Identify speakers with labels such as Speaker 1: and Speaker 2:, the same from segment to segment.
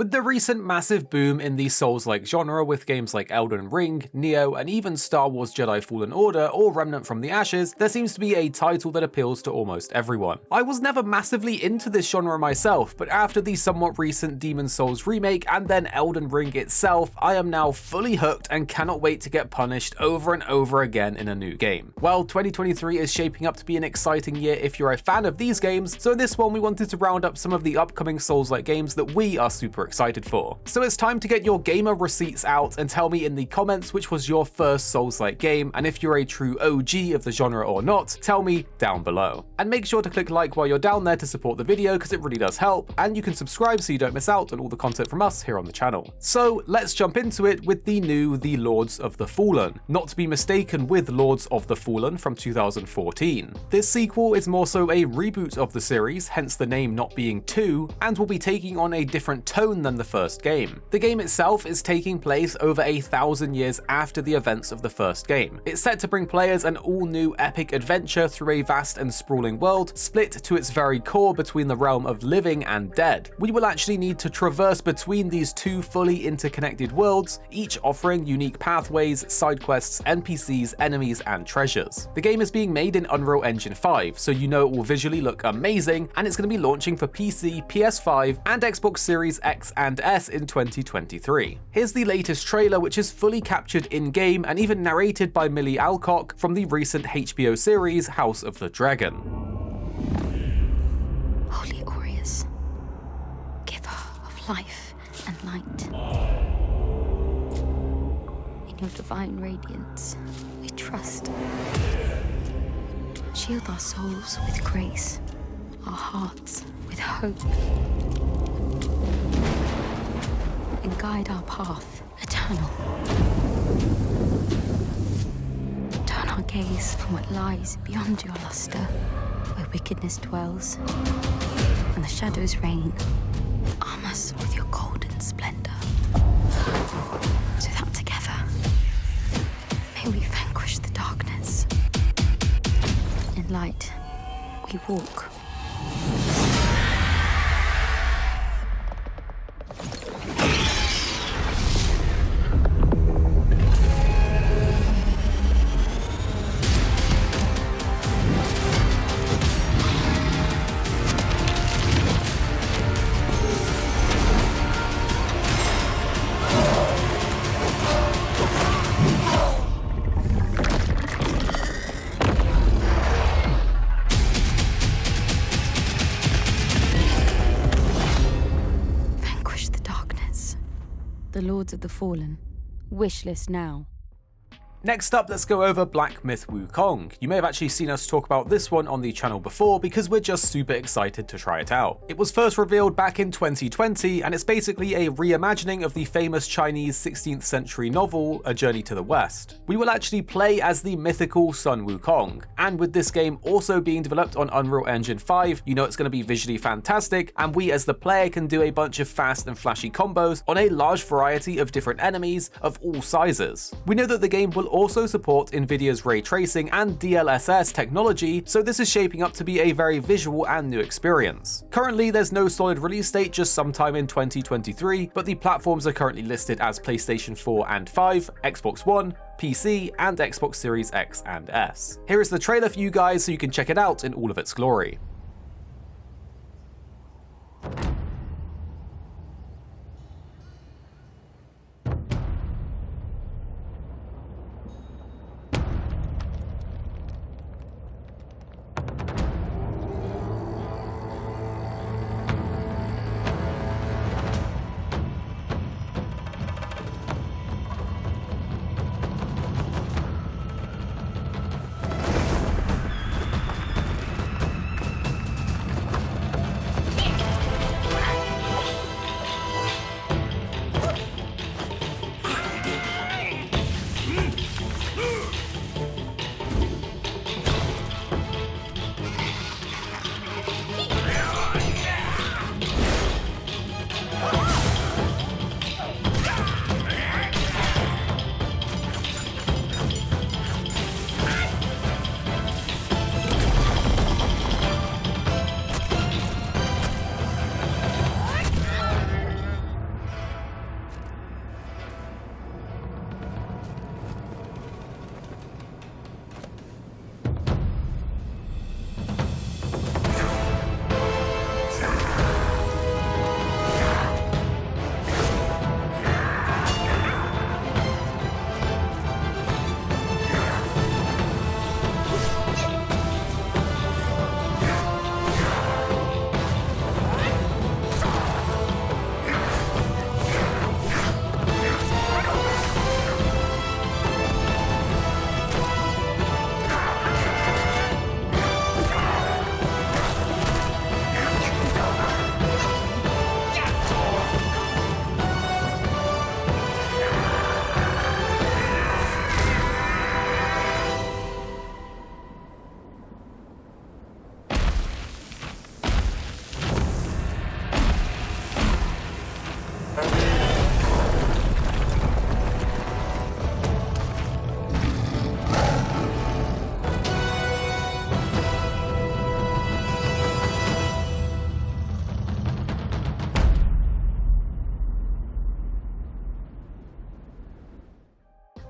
Speaker 1: With the recent massive boom in the Souls-like genre with games like Elden Ring, Nioh, and even Star Wars Jedi Fallen Order or Remnant from the Ashes, there seems to be a title that appeals to almost everyone. I was never massively into this genre myself, but after the somewhat recent Demon's Souls remake and then Elden Ring itself, I am now fully hooked and cannot wait to get punished over and over again in a new game. Well, 2023 is shaping up to be an exciting year if you're a fan of these games, so in this one we wanted to round up some of the upcoming Souls-like games that we are super excited for. So it's time to get your gamer receipts out and tell me in the comments which was your first Souls-like game, and if you're a true OG of the genre or not, tell me down below. And make sure to click like while you're down there to support the video because it really does help, and you can subscribe so you don't miss out on all the content from us here on the channel. So let's jump into it with the new The Lords of the Fallen, not to be mistaken with Lords of the Fallen from 2014. This sequel is more so a reboot of the series, hence the name not being 2, and will be taking on a different tone than the first game. The game itself is taking place over 1,000 years after the events of the first game. It's set to bring players an all-new epic adventure through a vast and sprawling world, split to its very core between the realm of living and dead. We will actually need to traverse between these two fully interconnected worlds, each offering unique pathways, side quests, NPCs, enemies, and treasures. The game is being made in Unreal Engine 5, so you know it will visually look amazing, and it's going to be launching for PC, PS5, and Xbox Series X and S in 2023. Here's the latest trailer, which is fully captured in-game and even narrated by Millie Alcock from the recent HBO series House of the Dragon.
Speaker 2: Holy Aureus, giver of life and light. In your divine radiance, we trust. Shield our souls with grace, our hearts with hope, and guide our path eternal. Turn our gaze from what lies beyond your luster, where wickedness dwells and the shadows reign. Arm us with your golden splendor, so that together may we vanquish the darkness. In light, we walk. The Lords of the Fallen. Wishlist now.
Speaker 1: Next up, let's go over Black Myth Wukong. You may have actually seen us talk about this one on the channel before because we're just super excited to try it out. It was first revealed back in 2020, and it's basically a reimagining of the famous Chinese 16th century novel, A Journey to the West. We will actually play as the mythical Sun Wukong, and with this game also being developed on Unreal Engine 5, you know it's going to be visually fantastic, and we as the player can do a bunch of fast and flashy combos on a large variety of different enemies of all sizes. We know that the game will also support Nvidia's ray tracing and DLSS technology, so this is shaping up to be a very visual and new experience. Currently, there's no solid release date, just sometime in 2023, but the platforms are currently listed as PlayStation 4 and 5, Xbox One, PC, and Xbox Series X and S. Here is the trailer for you guys so you can check it out in all of its glory.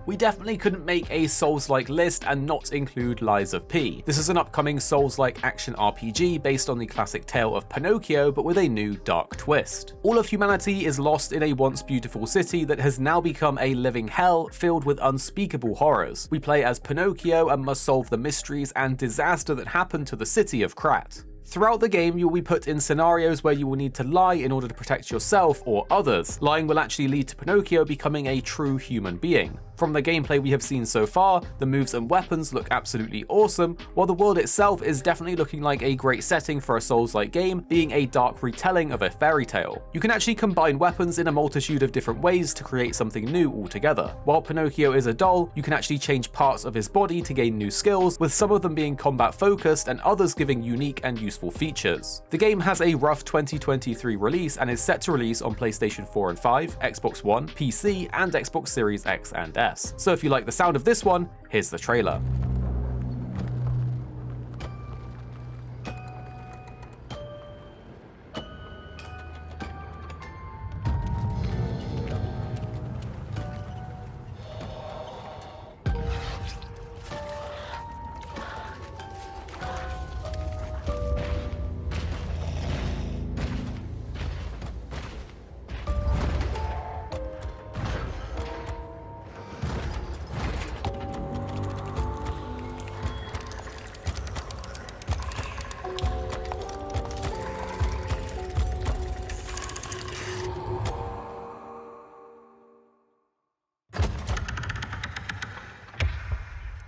Speaker 1: We definitely couldn't make a Souls-like list and not include Lies of P. This is an upcoming Souls-like action RPG based on the classic tale of Pinocchio, but with a new dark twist. All of humanity is lost in a once beautiful city that has now become a living hell filled with unspeakable horrors. We play as Pinocchio and must solve the mysteries and disaster that happened to the city of Krat. Throughout the game, you will be put in scenarios where you will need to lie in order to protect yourself or others. Lying will actually lead to Pinocchio becoming a true human being. From the gameplay we have seen so far, the moves and weapons look absolutely awesome, while the world itself is definitely looking like a great setting for a Souls-like game, being a dark retelling of a fairy tale. You can actually combine weapons in a multitude of different ways to create something new altogether. While Pinocchio is a doll, you can actually change parts of his body to gain new skills, with some of them being combat focused and others giving unique and useful features. The game has a rough 2023 release and is set to release on PlayStation 4 and 5, Xbox One, PC, and Xbox Series X and S. So if you like the sound of this one, here's the trailer.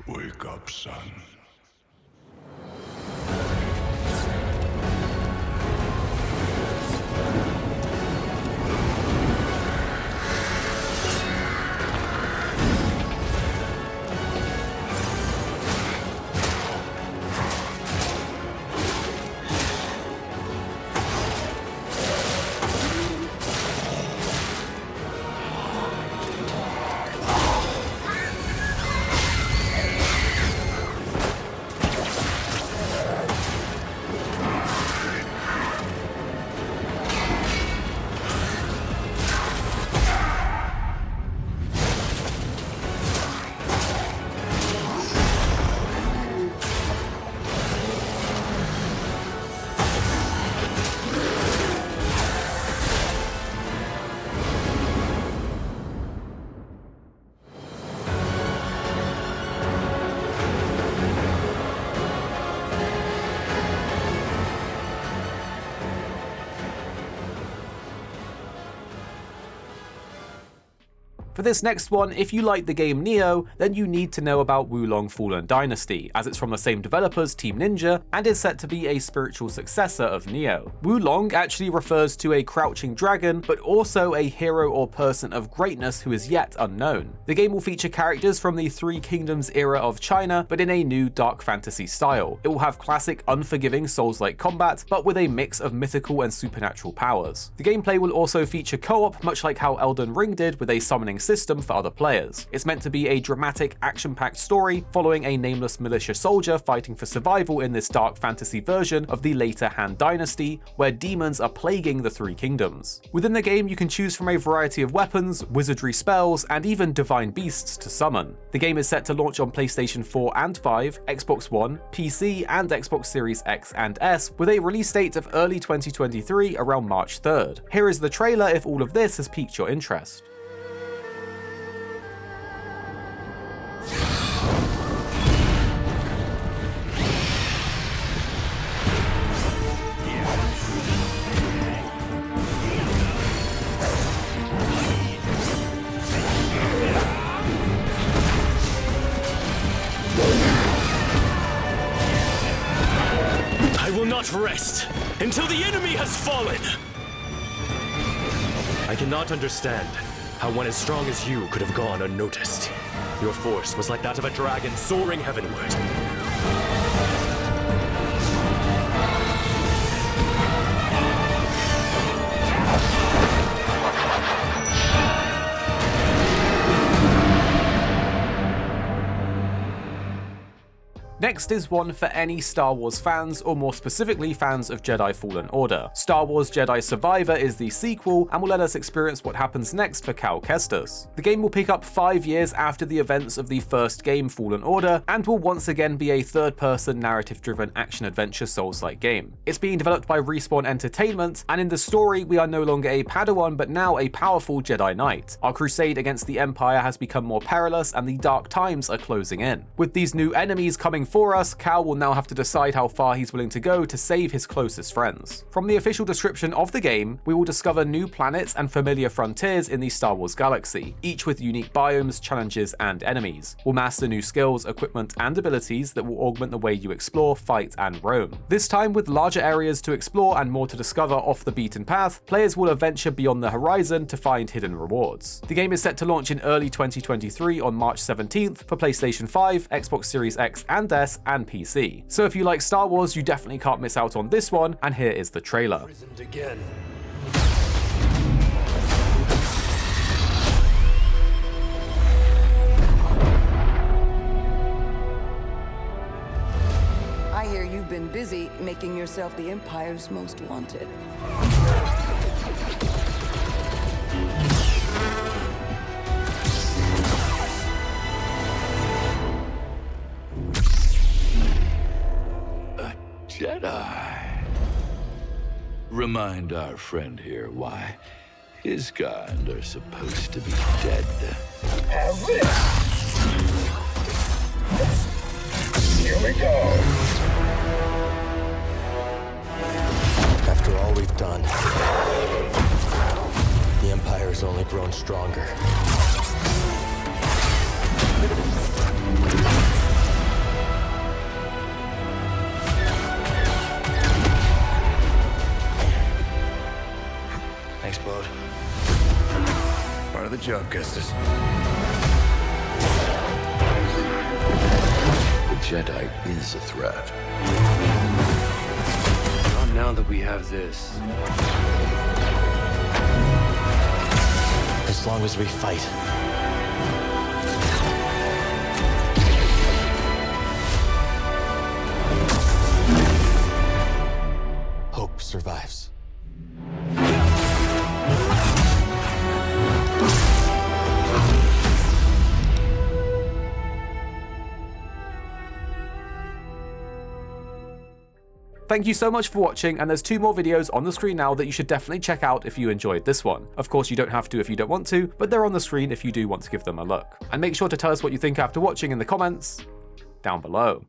Speaker 3: Wake up, son.
Speaker 1: For this next one, if you like the game Nioh, then you need to know about Wulong Fallen Dynasty, as it's from the same developers, Team Ninja, and is set to be a spiritual successor of Nioh. Wulong actually refers to a crouching dragon, but also a hero or person of greatness who is yet unknown. The game will feature characters from the Three Kingdoms era of China, but in a new dark fantasy style. It will have classic unforgiving Souls-like combat, but with a mix of mythical and supernatural powers. The gameplay will also feature co-op, much like how Elden Ring did, with a summoning system for other players. It's meant to be a dramatic, action-packed story following a nameless militia soldier fighting for survival in this dark fantasy version of the later Han Dynasty, where demons are plaguing the Three Kingdoms. Within the game, you can choose from a variety of weapons, wizardry spells, and even divine beasts to summon. The game is set to launch on PlayStation 4 and 5, Xbox One, PC, and Xbox Series X and S, with a release date of early 2023 around March 3rd. Here is the trailer if all of this has piqued your interest.
Speaker 4: I will not rest until the enemy has fallen! I cannot understand how one as strong as you could have gone unnoticed. Your force was like that of a dragon soaring heavenward.
Speaker 1: Next is one for any Star Wars fans, or more specifically fans of Jedi Fallen Order. Star Wars Jedi Survivor is the sequel and will let us experience what happens next for Cal Kestis. The game will pick up 5 years after the events of the first game Fallen Order, and will once again be a third-person narrative-driven action-adventure Souls-like game. It's being developed by Respawn Entertainment, and in the story we are no longer a Padawan but now a powerful Jedi Knight. Our crusade against the Empire has become more perilous and the dark times are closing in. With these new enemies coming for us, Cal will now have to decide how far he's willing to go to save his closest friends. From the official description of the game, we will discover new planets and familiar frontiers in the Star Wars galaxy, each with unique biomes, challenges, and enemies. We'll master new skills, equipment, and abilities that will augment the way you explore, fight, and roam. This time, with larger areas to explore and more to discover off the beaten path, players will adventure beyond the horizon to find hidden rewards. The game is set to launch in early 2023 on March 17th for PlayStation 5, Xbox Series X and S, and PC. So if you like Star Wars, you definitely can't miss out on this one, and here is the trailer.
Speaker 4: Again.
Speaker 5: I hear you've been busy making yourself the Empire's most wanted.
Speaker 3: Jedi. Remind our friend here why his kind are supposed to be dead. Here we go.
Speaker 4: After all we've done, the Empire has only grown stronger. Thanks, Bode.
Speaker 3: Part of the job, Kestis. The Jedi is a threat.
Speaker 4: Not now that we have this. As long as we fight. Hope survives.
Speaker 1: Thank you so much for watching, and there's 2 more videos on the screen now that you should definitely check out if you enjoyed this one. Of course, you don't have to if you don't want to, but they're on the screen if you do want to give them a look. And make sure to tell us what you think after watching in the comments down below.